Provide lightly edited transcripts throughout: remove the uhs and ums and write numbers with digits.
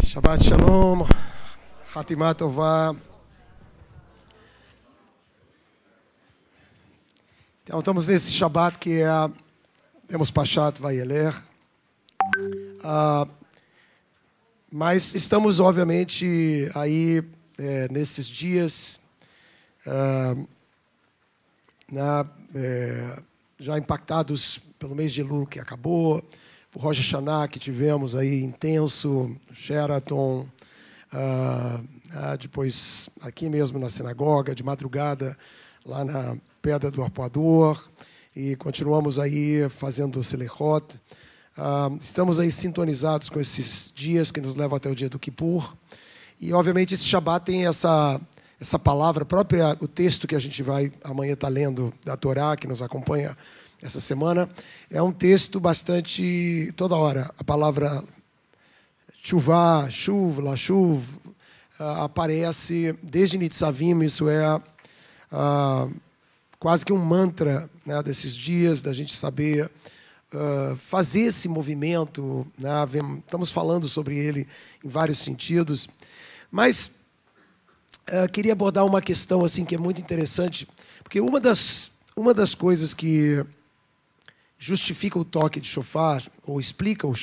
Shabbat Shalom, Hatimah Tová. Então, estamos nesse Shabbat que temos Pashat Vayeler. Mas estamos, obviamente, aí nesses dias já impactados pelo mês de Elul que acabou, por Rosh Hashanah que tivemos aí intenso, Sheraton, depois aqui mesmo na sinagoga, de madrugada, lá na Pedra do Arpoador, e continuamos aí fazendo Selichot. Estamos aí sintonizados com esses dias que nos levam até o dia do Kippur. E, obviamente, esse Shabbat tem essa palavra própria, o texto que a gente vai amanhã estar lendo da Torá, que nos acompanha essa semana. É um texto bastante, toda hora, a palavra Tshuvah, Shuv, Lashuv, aparece desde Nitzavim. Isso é quase que um mantra, né, desses dias, da gente saber fazer esse movimento, né? Estamos falando sobre ele em vários sentidos, mas queria abordar uma questão assim que é muito interessante, porque uma das coisas que justifica o toque de shofar, ou explica o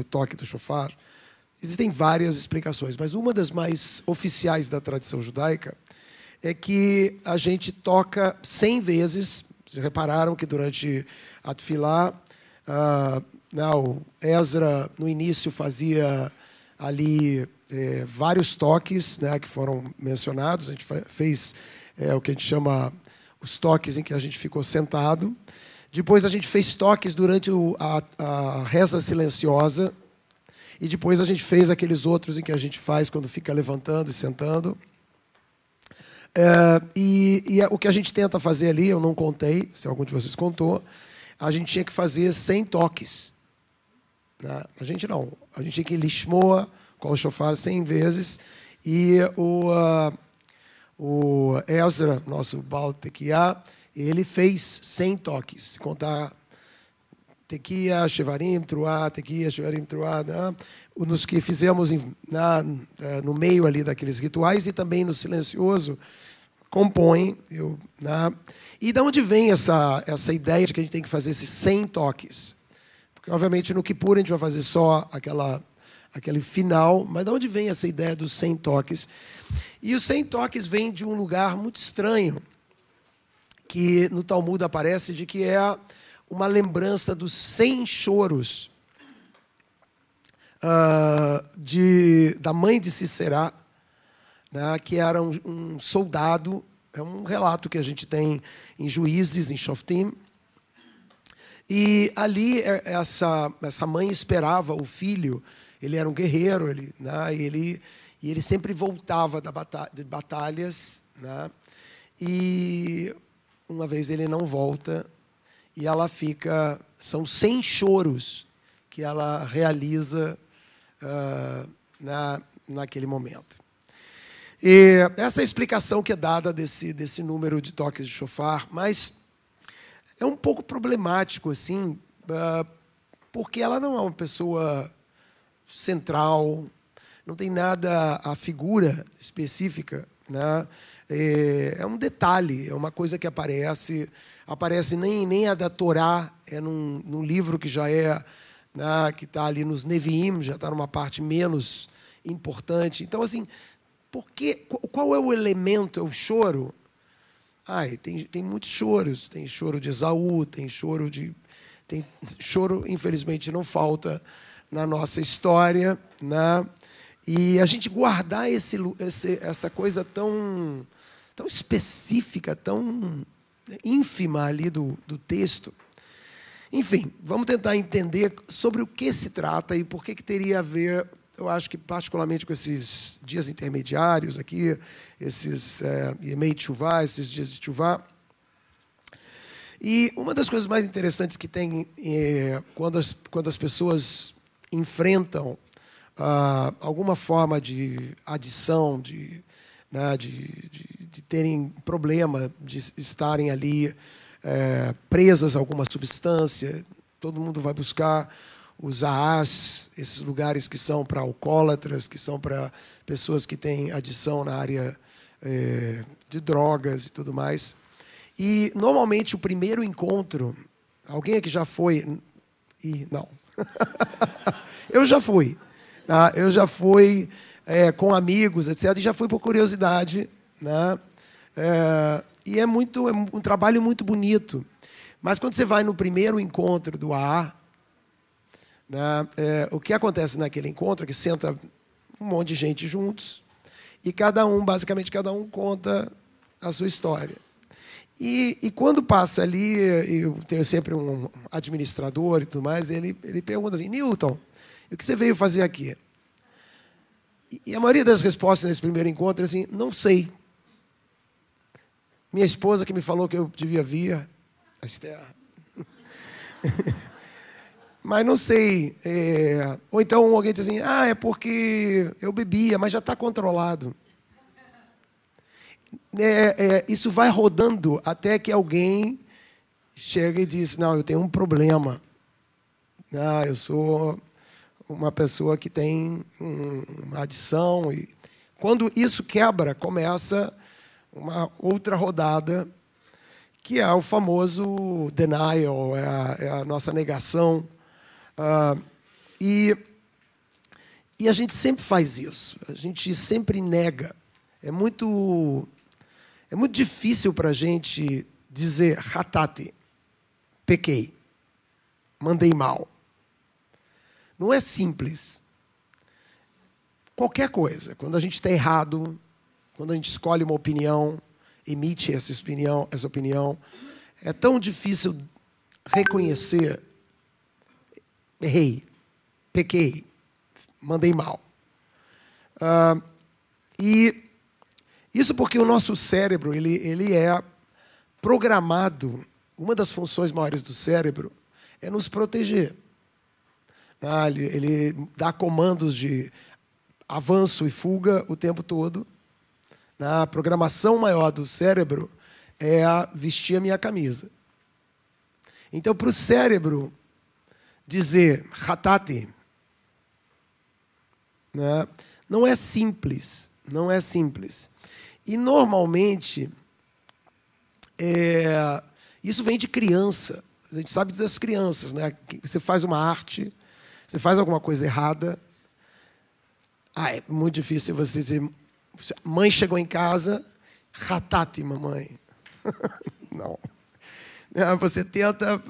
toque do shofar, existem várias explicações, mas uma das mais oficiais da tradição judaica é que a gente toca 100 vezes. Vocês repararam que durante a Tefilá, o Ezra, no início, fazia ali vários toques, né, que foram mencionados. A gente fez o que a gente chama os toques em que a gente ficou sentado. Depois a gente fez toques durante a reza silenciosa. E depois a gente fez aqueles outros em que a gente faz quando fica levantando e sentando. O que a gente tenta fazer ali, eu não contei, se algum de vocês contou, a gente tinha que fazer 100 toques. Né? A gente tinha que lishmoa com o shofar 100 vezes. E o Ezra, nosso Baal Tekiah, ele fez 100 toques. Se contar Tekiah, Shevarim, Truá, Tekiah, Shevarim, Truá, né? Nos que fizemos no meio ali daqueles rituais e também no silencioso, compõem. E de onde vem essa ideia de que a gente tem que fazer esses 100 toques? Porque, obviamente, no Kippur a gente vai fazer só aquele final, mas de onde vem essa ideia dos 100 toques? E os 100 toques vêm de um lugar muito estranho, que no Talmud aparece, de que é uma lembrança dos 100 choros da mãe de Sisera, né, que era um soldado. É um relato que a gente tem em Juízes, em Shoftim. E ali essa mãe esperava o filho. Ele era um guerreiro, e ele sempre voltava de batalhas, né, e uma vez ele não volta, e ela fica. São 100 choros que ela realiza naquele momento. E essa é a explicação que é dada desse número de toques de shofar, mas é um pouco problemático, assim, porque ela não é uma pessoa central, não tem nada, a figura específica, né? É um detalhe, é uma coisa que aparece nem a da Torá, é num livro que já né, que está ali nos Neviim, já está numa parte menos importante. Então, assim, qual é o elemento? É o choro? Tem muitos choros. Tem choro de Esaú, tem choro, infelizmente, não falta na nossa história, né? E a gente guardar essa coisa tão específica, tão ínfima ali do texto. Enfim, vamos tentar entender sobre o que se trata e por que teria a ver. Eu acho que, particularmente com esses dias intermediários aqui, esses Yemei Teshuvah, esses dias de Teshuvah. E uma das coisas mais interessantes que tem quando as pessoas enfrentam alguma forma de adição, de terem problema, de estarem ali presas a alguma substância, todo mundo vai buscar os AAs, esses lugares que são para alcoólatras, que são para pessoas que têm adição na área de drogas e tudo mais. E, normalmente, o primeiro encontro... Alguém aqui já foi... Não. Eu já fui. Tá? Eu já fui com amigos, etc. E já fui por curiosidade. Né? E é um trabalho muito bonito. Mas quando você vai no primeiro encontro do AA, né, o que acontece naquele encontro é que senta um monte de gente juntos e basicamente cada um conta a sua história. E quando passa ali, eu tenho sempre um administrador e tudo mais, ele pergunta assim: Newton, o que você veio fazer aqui? E a maioria das respostas nesse primeiro encontro é assim: não sei. Minha esposa que me falou que eu devia vir, a Esther. Mas não sei. Ou então alguém diz assim: é porque eu bebia, mas já está controlado. Isso vai rodando até que alguém chega e diz: não, eu tenho um problema. Eu sou uma pessoa que tem uma adição. E quando isso quebra, começa uma outra rodada, que é o famoso denial, é a nossa negação. E a gente sempre faz isso, a gente sempre nega. É muito difícil para a gente dizer hatati, pequei, mandei mal. Não é simples. Qualquer coisa, quando a gente está errado, quando a gente escolhe uma opinião, emite essa opinião, é tão difícil reconhecer: errei, pequei, mandei mal. E isso porque o nosso cérebro ele é programado. Uma das funções maiores do cérebro é nos proteger. Ele dá comandos de avanço e fuga o tempo todo. A programação maior do cérebro é vestir a minha camisa. Então, para o cérebro dizer hatati, né, não é simples. Não é simples. E, normalmente, isso vem de criança. A gente sabe das crianças, né? Você faz uma arte, você faz alguma coisa errada. É muito difícil você dizer: mãe chegou em casa, hatati, mamãe. Não. Você tenta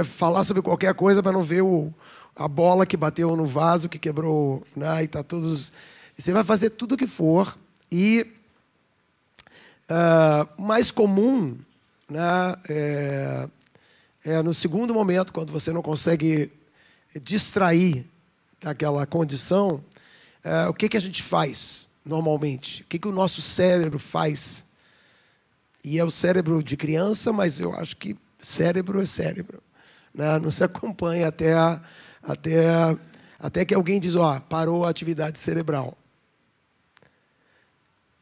falar sobre qualquer coisa para não ver a bola que bateu no vaso, que quebrou, né? E tá todos... Você vai fazer tudo o que for. E o mais comum, né, no segundo momento, quando você não consegue distrair daquela condição, o que a gente faz normalmente? O que o nosso cérebro faz? E é o cérebro de criança, mas eu acho que cérebro é cérebro. Né? Não se acompanha até que alguém diz: parou a atividade cerebral.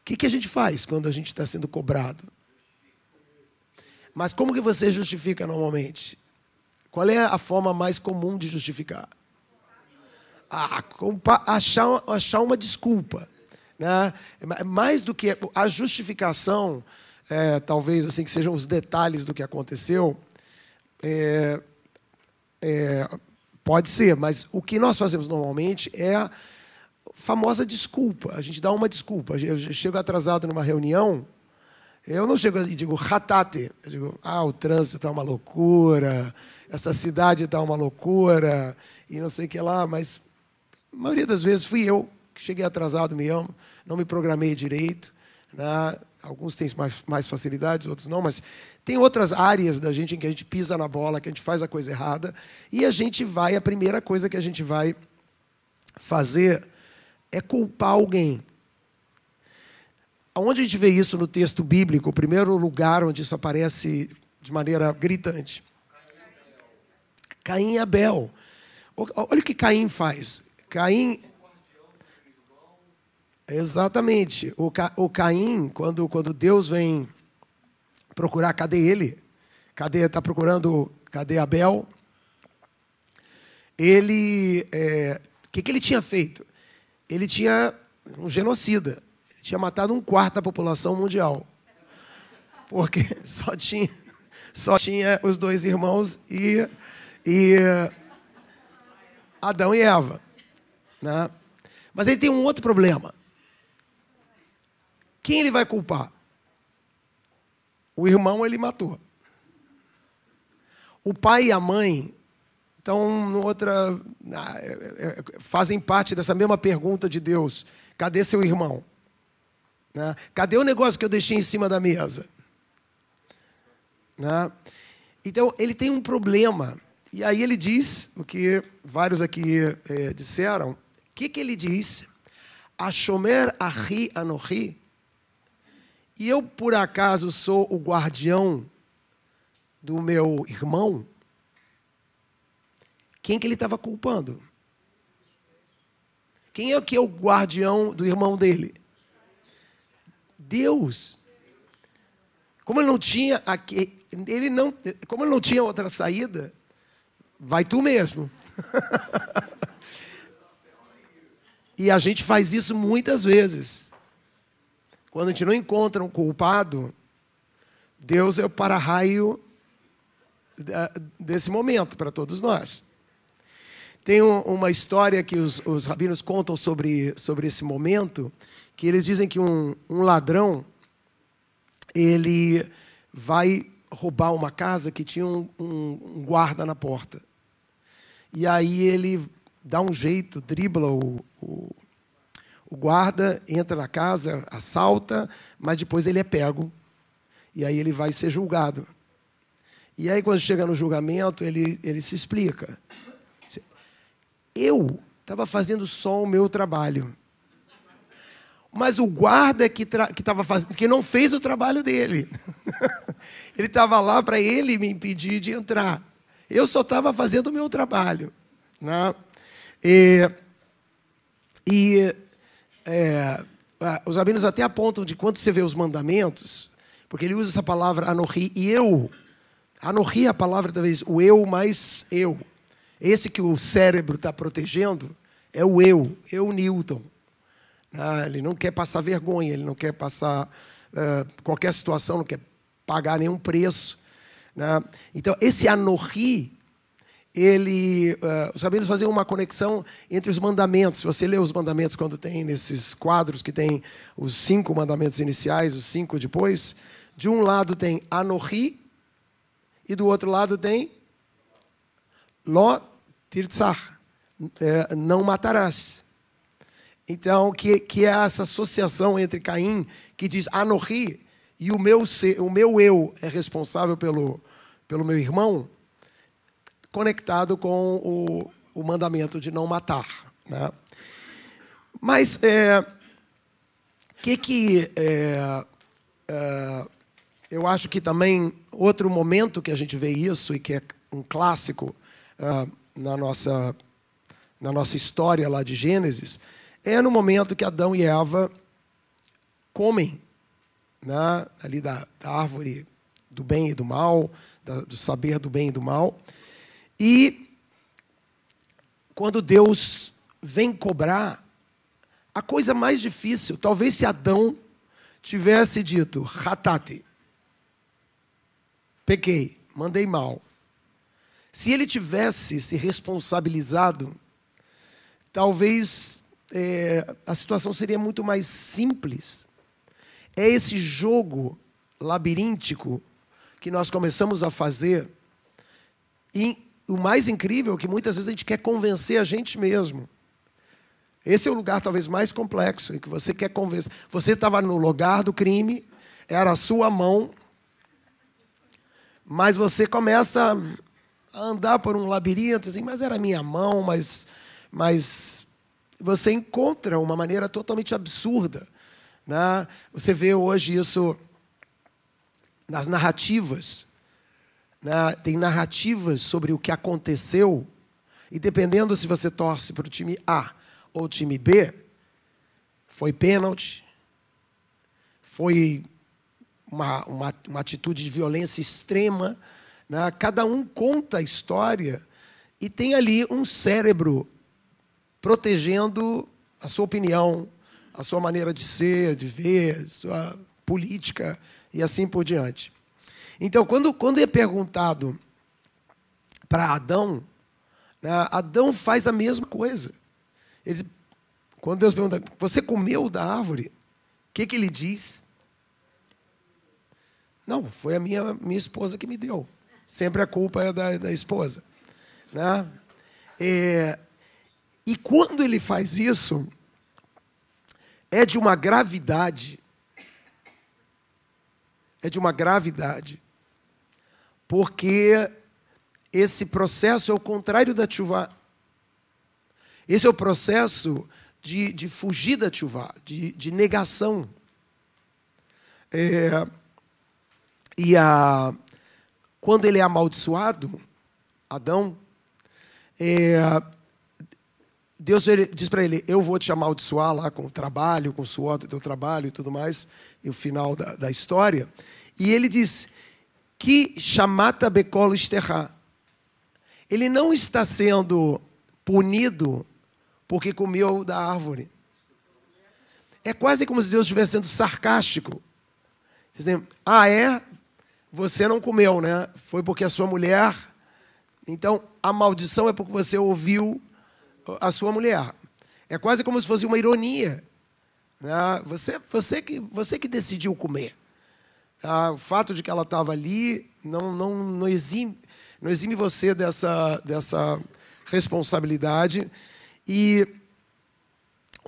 O que a gente faz quando a gente está sendo cobrado? Mas como que você justifica normalmente? Qual é a forma mais comum de justificar? Achar uma desculpa. Né? Mais do que a justificação, talvez assim que sejam os detalhes do que aconteceu, pode ser, mas o que nós fazemos normalmente é a famosa desculpa. A gente dá uma desculpa. Eu chego atrasado numa reunião, eu não chego e digo hatati. Eu digo: o trânsito está uma loucura, essa cidade está uma loucura, e não sei o que lá, mas a maioria das vezes fui eu que cheguei atrasado mesmo, não me programei direito. Né? Alguns têm mais facilidades, outros não, mas tem outras áreas da gente em que a gente pisa na bola, que a gente faz a coisa errada, e a primeira coisa que a gente vai fazer é culpar alguém. Onde a gente vê isso no texto bíblico, o primeiro lugar onde isso aparece de maneira gritante? Caim e Abel. Olha o que Caim faz. Caim... Exatamente. O Caim, quando Deus vem procurar, cadê ele? Está procurando, cadê Abel? que ele tinha feito? Ele tinha um genocida. Ele tinha matado 1/4 da população mundial. Porque só tinha os 2 irmãos e Adão e Eva. Né? Mas ele tem um outro problema. Quem ele vai culpar? O irmão ele matou. O pai e a mãe fazem parte dessa mesma pergunta de Deus. Cadê seu irmão? Né? Cadê o negócio que eu deixei em cima da mesa? Né? Então, ele tem um problema. E aí ele diz, o que vários aqui disseram, o que ele diz? Ashomer achi anochi. E eu, por acaso, sou o guardião do meu irmão? Quem que ele estava culpando? Quem é que é o guardião do irmão dele? Deus. Como ele não tinha outra saída, vai tu mesmo. E a gente faz isso muitas vezes. Quando a gente não encontra um culpado, Deus é o para-raio desse momento para todos nós. Tem uma história que os rabinos contam sobre esse momento, que eles dizem que um ladrão, ele vai roubar uma casa que tinha um guarda na porta. E aí ele dá um jeito, dribla o guarda, entra na casa, assalta, mas depois ele é pego. E aí ele vai ser julgado. E aí, quando chega no julgamento, ele se explica. Eu estava fazendo só o meu trabalho. Mas o guarda que não fez o trabalho dele. Ele estava lá para ele me impedir de entrar. Eu só estava fazendo o meu trabalho. Né? Os rabinos até apontam de quando você vê os mandamentos, porque ele usa essa palavra anohi e eu. Anohi é a palavra, talvez, o eu mais eu. Esse que o cérebro está protegendo é o eu Newton. Ele não quer passar vergonha, ele não quer passar qualquer situação, não quer pagar nenhum preço. Né? Então, esse anohi, os rabinos faziam uma conexão entre os mandamentos. Se você lê os mandamentos quando tem nesses quadros que tem os 5 mandamentos iniciais, os 5 depois, de um lado tem anohi e do outro lado tem lo tirtzach, não matarás. Então, que é essa associação entre Caim, que diz anohi, e o meu eu é responsável pelo meu irmão, conectado com o mandamento de não matar. Né? Mas, eu acho que também, outro momento que a gente vê isso, e que é um clássico na nossa história lá de Gênesis, é no momento que Adão e Eva comem, né, ali da árvore do bem e do mal, do saber do bem e do mal. E quando Deus vem cobrar, a coisa mais difícil, talvez se Adão tivesse dito, hatati, pequei, mandei mal. Se ele tivesse se responsabilizado, talvez a situação seria muito mais simples. É esse jogo labiríntico que nós começamos a fazer. E o mais incrível é que muitas vezes a gente quer convencer a gente mesmo. Esse é o lugar talvez mais complexo, em que você quer convencer. Você estava no lugar do crime, era a sua mão, mas você começa a andar por um labirinto, assim, mas era a minha mão, mas você encontra uma maneira totalmente absurda. Né? Você vê hoje isso nas narrativas. Né? Tem narrativas sobre o que aconteceu, e dependendo se você torce para o time A ou o time B, foi pênalti, foi uma atitude de violência extrema. Né? Cada um conta a história e tem ali um cérebro protegendo a sua opinião, a sua maneira de ser, de ver, sua política e assim por diante. Então, quando é perguntado para Adão, né, Adão faz a mesma coisa. Quando Deus pergunta, você comeu da árvore? O que ele diz? Não, foi a minha esposa que me deu. Sempre a culpa é da esposa. Né? E quando ele faz isso, é de uma gravidade. É de uma gravidade. Porque esse processo é o contrário da tchuvá. Esse é o processo de fugir da tchuvá, de negação. Quando ele é amaldiçoado, Adão, Deus diz para ele, eu vou te amaldiçoar lá com o trabalho, com o suor do teu trabalho e tudo mais, e o final da história. E ele diz, que chamata bekol esterra. Ele não está sendo punido porque comeu da árvore. É quase como se Deus estivesse sendo sarcástico. Dizendo, você não comeu, né? Foi porque a sua mulher... Então, a maldição é porque você ouviu a sua mulher. É quase como se fosse uma ironia. Né? Você que decidiu comer. O fato de que ela estava ali não exime você dessa responsabilidade. E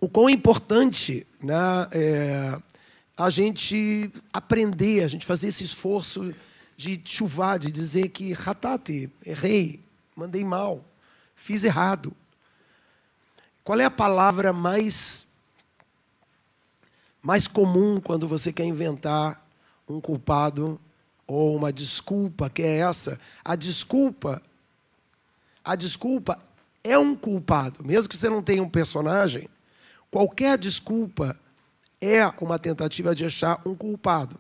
o quão importante, né, a gente aprender, a gente fazer esse esforço de chuvar, de dizer que ratati, errei, mandei mal, fiz errado. Qual é a palavra mais comum quando você quer inventar um culpado ou uma desculpa, que é essa? A desculpa é um culpado. Mesmo que você não tenha um personagem, qualquer desculpa é uma tentativa de achar um culpado.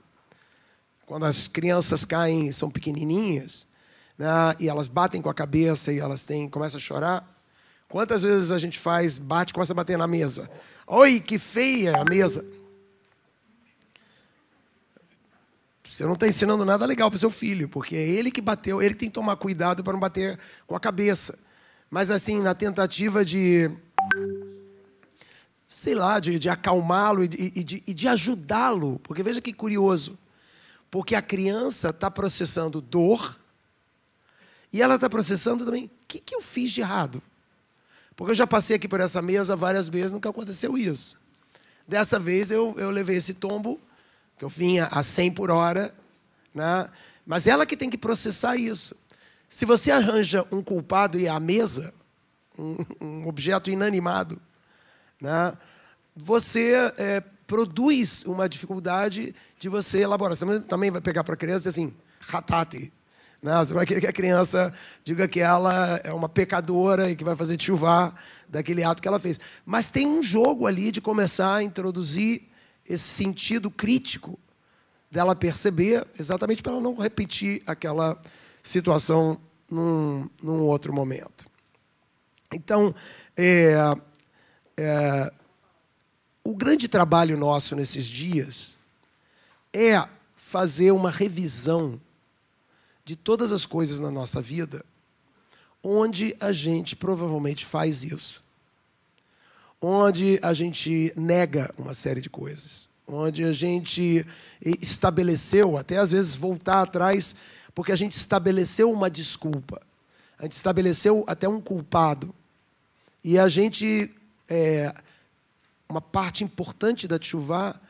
Quando as crianças caem, são pequenininhas, né, e elas batem com a cabeça e elas começam a chorar, quantas vezes a gente começa a bater na mesa? Oi, que feia a mesa. Você não está ensinando nada legal para o seu filho, porque é ele que bateu, ele que tem que tomar cuidado para não bater com a cabeça. Mas, assim, na tentativa de, sei lá, de acalmá-lo e de ajudá-lo. Porque veja que curioso. Porque a criança está processando dor e ela está processando também o que eu fiz de errado. Porque eu já passei aqui por essa mesa várias vezes, nunca aconteceu isso. Dessa vez eu levei esse tombo, que eu vinha a 100 por hora, né? Mas ela que tem que processar isso. Se você arranja um culpado e é a mesa, um objeto inanimado, né, você produz uma dificuldade de você elaborar. Você também vai pegar para a criança assim, ratati. Né? Você vai querer que a criança diga que ela é uma pecadora e que vai fazer tchuvá daquele ato que ela fez. Mas tem um jogo ali de começar a introduzir esse sentido crítico dela perceber, exatamente para ela não repetir aquela situação num outro momento. Então, o grande trabalho nosso nesses dias é fazer uma revisão de todas as coisas na nossa vida onde a gente provavelmente faz isso. Onde a gente nega uma série de coisas. Onde a gente estabeleceu, até às vezes voltar atrás, porque a gente estabeleceu uma desculpa. A gente estabeleceu até um culpado. E a gente... uma parte importante da tchuvá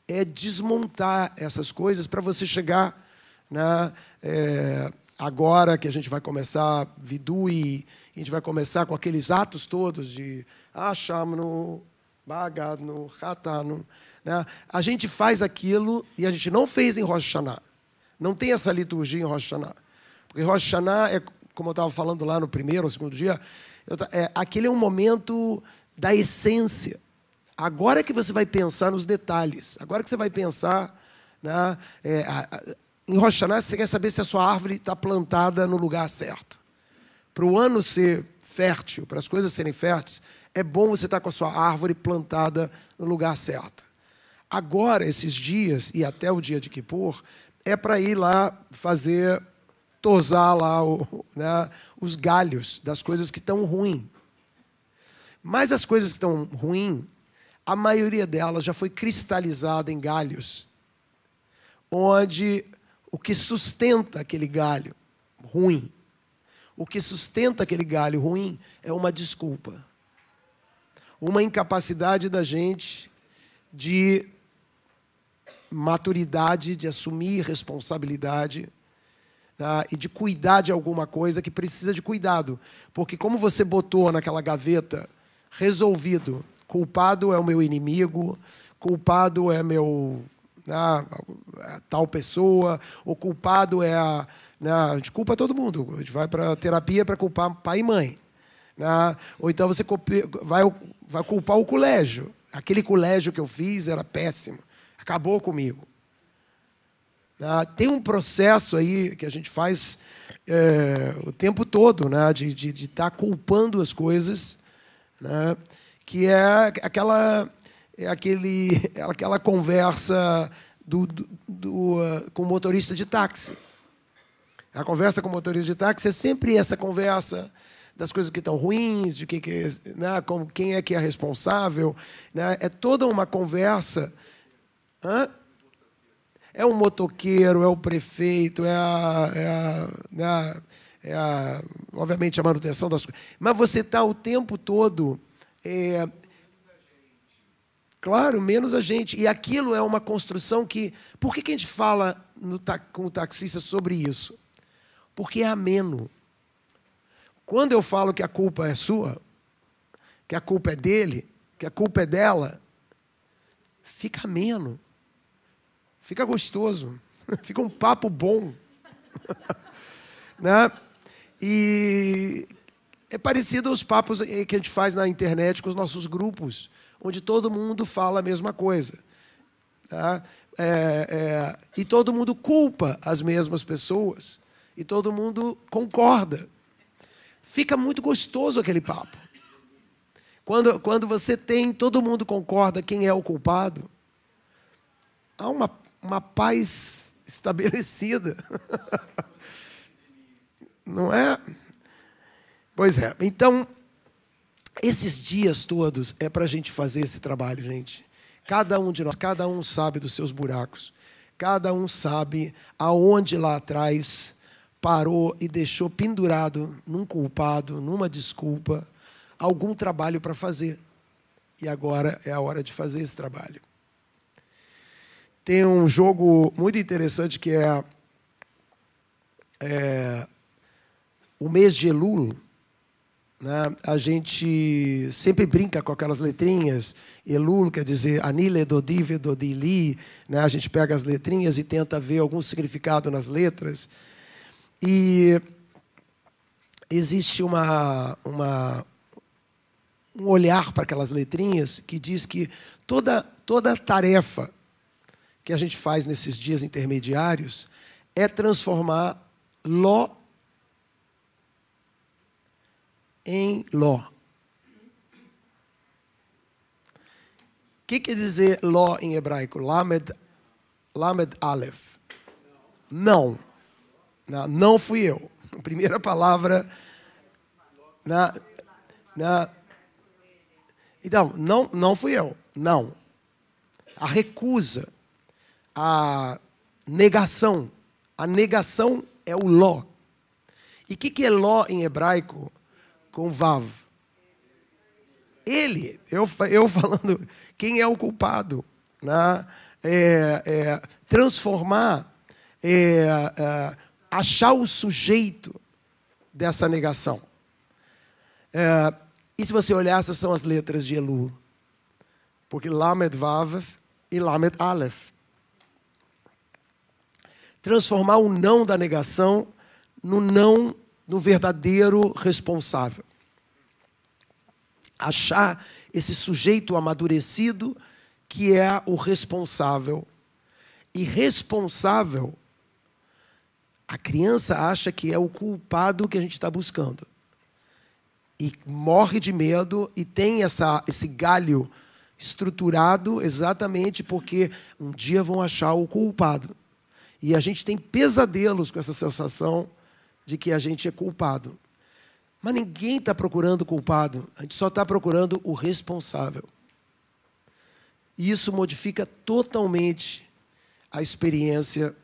é desmontar essas coisas para você chegar, né, agora que a gente vai começar Vidu e a gente vai começar com aqueles atos todos de Achamnu, Bagadnu, Hatanu. Né? A gente faz aquilo e a gente não fez em Rosh Hashanah. Não tem essa liturgia em Rosh Hashanah. Porque Rosh Hashanah é, como eu estava falando lá no primeiro ou segundo dia, aquele é um momento da essência. Agora é que você vai pensar nos detalhes. Agora que você vai pensar, né, em Rosh Hashanah, você quer saber se a sua árvore está plantada no lugar certo. para o ano ser fértil, para as coisas serem férteis, é bom você estar com a sua árvore plantada no lugar certo. Agora, esses dias, e até o dia de Kippur, é para ir lá tosar lá os galhos das coisas que estão ruins. Mas as coisas que estão ruins, a maioria delas já foi cristalizada em galhos, onde o que sustenta aquele galho ruim, o que sustenta aquele galho ruim é uma desculpa. Uma incapacidade da gente de maturidade, de assumir responsabilidade, né, e de cuidar de alguma coisa que precisa de cuidado. Porque como você botou naquela gaveta, resolvido, culpado é o meu inimigo, culpado é tal pessoa, o culpado é a gente culpa todo mundo. A gente vai para a terapia para culpar pai e mãe. Ou então você vai culpar o colégio. Aquele colégio que eu fiz era péssimo. Acabou comigo. Tem um processo aí que a gente faz o tempo todo, de estar culpando as coisas, que é aquela conversa com o motorista de táxi. A conversa com o motorista de táxi é sempre essa conversa das coisas que estão ruins, de quem é que é responsável. É toda uma conversa. É o motoqueiro, é o prefeito, obviamente, a manutenção das coisas. Mas você está o tempo todo... Claro, menos a gente. E aquilo é uma construção que... Por que a gente fala com o taxista sobre isso? Porque é ameno. Quando eu falo que a culpa é sua, que a culpa é dele, que a culpa é dela, fica ameno. Fica gostoso. Fica um papo bom. E é parecido aos papos que a gente faz na internet com os nossos grupos, onde todo mundo fala a mesma coisa. E todo mundo culpa as mesmas pessoas. E todo mundo concorda. Fica muito gostoso aquele papo. Quando você todo mundo concorda quem é o culpado, há uma paz estabelecida. Não é? Pois é. Então, esses dias todos é para a gente fazer esse trabalho, gente. Cada um de nós, cada um sabe dos seus buracos. Cada um sabe aonde lá atrás parou e deixou pendurado num culpado, numa desculpa, algum trabalho para fazer. E agora é a hora de fazer esse trabalho. Tem um jogo muito interessante que é o mês de Elul. A gente sempre brinca com aquelas letrinhas. Elul quer dizer Anile Dodive Dodili. A gente pega as letrinhas e tenta ver algum significado nas letras. E existe um olhar para aquelas letrinhas que diz que toda tarefa que a gente faz nesses dias intermediários é transformar Ló em Ló. O que quer dizer Ló em hebraico? Lamed Aleph. Não. Não fui eu. A primeira palavra... Então, não fui eu. Não. A recusa, a negação. A negação é o Ló. E o que é Ló em hebraico com Vav? Ele, eu falando, quem é o culpado? Transformar, achar o sujeito dessa negação. E se você olhar, essas são as letras de Elul. Porque Lamed Vav e Lamed Aleph. Transformar o não da negação no verdadeiro responsável. Achar esse sujeito amadurecido que é o responsável. E responsável, a criança acha que é o culpado que a gente está buscando. e morre de medo e tem esse galho estruturado exatamente porque um dia vão achar o culpado. E a gente tem pesadelos com essa sensação de que a gente é culpado. Mas ninguém está procurando culpado, a gente só está procurando o responsável. E isso modifica totalmente a experiência.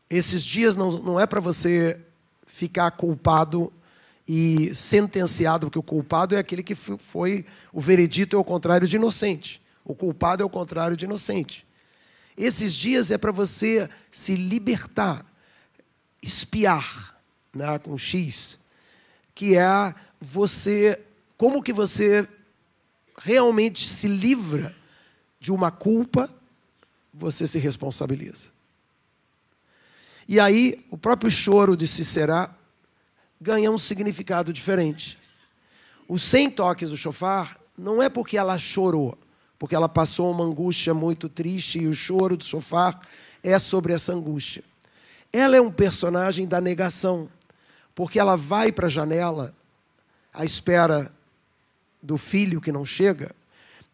Esses dias não é para você ficar culpado e sentenciado, porque o culpado é aquele que foi, o veredito é o contrário de inocente. O culpado é o contrário de inocente. Esses dias é para você se libertar, espiar, né, com X, que é você, como que você realmente se livra de uma culpa, você se responsabiliza. E aí, o próprio choro de Cícera ganha um significado diferente. Os 100 toques do shofar não é porque ela chorou, porque ela passou uma angústia muito triste e o choro do shofar é sobre essa angústia. Ela é um personagem da negação, porque ela vai para a janela à espera do filho que não chega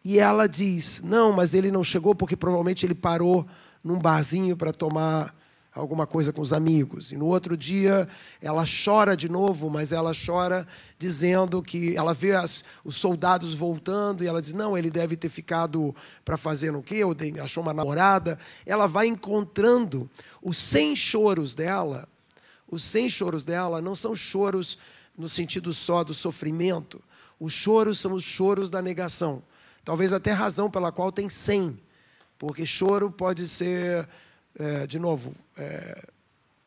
e ela diz, não, mas ele não chegou porque provavelmente ele parou num barzinho para tomar alguma coisa com os amigos. E no outro dia ela chora de novo, mas ela chora dizendo que ela vê os soldados voltando e ela diz, não, ele deve ter ficado para fazer no quê? Ou achou uma namorada. Ela vai encontrando os 100 choros dela. Os 100 choros dela não são choros no sentido só do sofrimento. Os choros são os choros da negação. Talvez até a razão pela qual tem 100. Porque choro pode ser, de novo,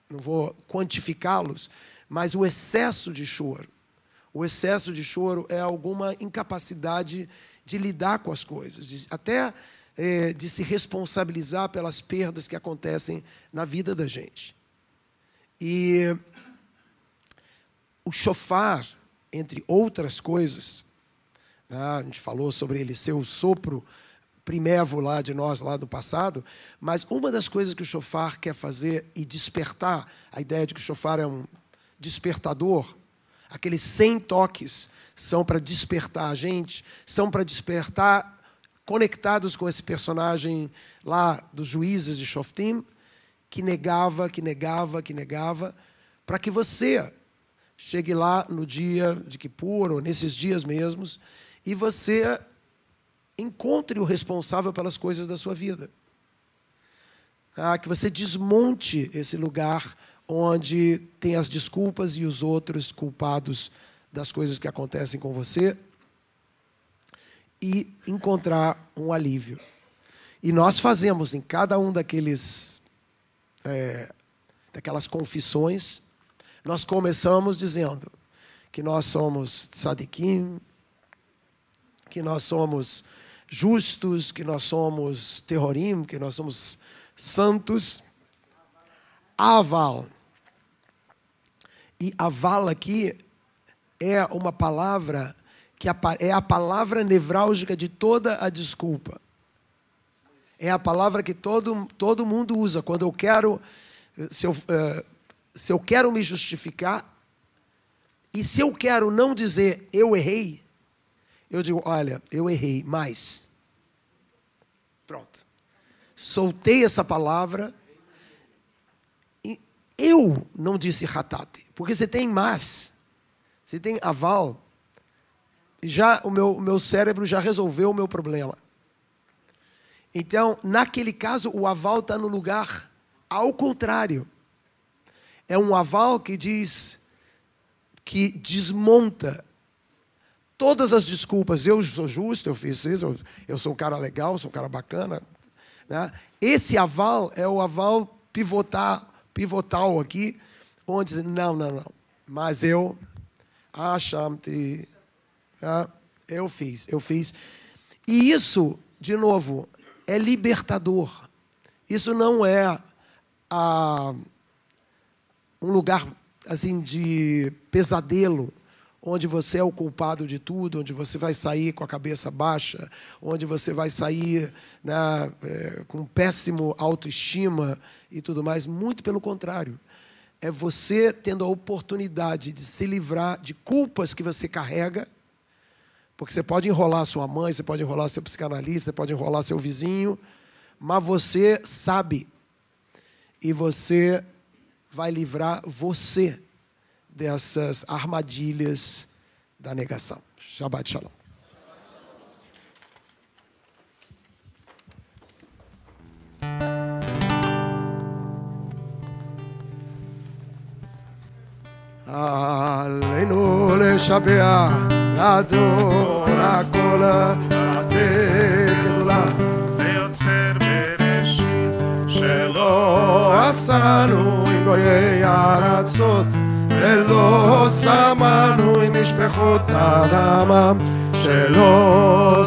não vou quantificá-los, mas o excesso de choro. O excesso de choro é alguma incapacidade de lidar com as coisas, até de se responsabilizar pelas perdas que acontecem na vida da gente. E o shofar, entre outras coisas, né, a gente falou sobre ele ser o sopro primevo lá de nós, lá do passado, mas uma das coisas que o shofar quer fazer e despertar, a ideia de que o shofar é um despertador, aqueles 100 toques são para despertar a gente, são para despertar conectados com esse personagem lá dos juízes de Shoftim, que negava, para que você chegue lá no dia de Kippur, ou nesses dias mesmos, e você encontre o responsável pelas coisas da sua vida. Que você desmonte esse lugar onde tem as desculpas e os outros culpados das coisas que acontecem com você e encontrar um alívio. E nós fazemos em cada um daquelas confissões, nós começamos dizendo que nós somos tzadikim, que nós somos justos, que nós somos terrorim, que nós somos santos. Aval. E aval aqui é uma palavra que é a palavra nevrálgica de toda a desculpa. É a palavra que todo mundo usa. Quando eu quero, se eu quero me justificar, e se eu quero não dizer eu errei, eu digo, olha, eu errei, mas... Pronto. Soltei essa palavra e eu não disse hatat. Porque você tem mas, você tem aval, já o meu cérebro já resolveu o meu problema. Então, naquele caso, o aval está no lugar ao contrário. É um aval que diz, que desmonta todas as desculpas. Eu sou justo, eu fiz isso, eu sou um cara legal, sou um cara bacana. Né? Esse aval é o aval pivotal aqui, onde diz, não. Mas eu, eu fiz. E isso, de novo, é libertador. Isso não é um lugar assim de pesadelo, onde você é o culpado de tudo, onde você vai sair com a cabeça baixa, onde você vai sair, né, com péssimo autoestima e tudo mais. Muito pelo contrário. É você tendo a oportunidade de se livrar de culpas que você carrega Porque você pode enrolar sua mãe, você pode enrolar seu psicanalista, você pode enrolar seu vizinho, mas você sabe. E você vai livrar você dessas armadilhas da negação. Shabbat Shalom. עלינו לשבח, לדון הכל, לתת גדולה. ליוצר בראשית, שלא עשנו עם גויי ארצות, ולא שמנו עם משפחות אדמם, שלא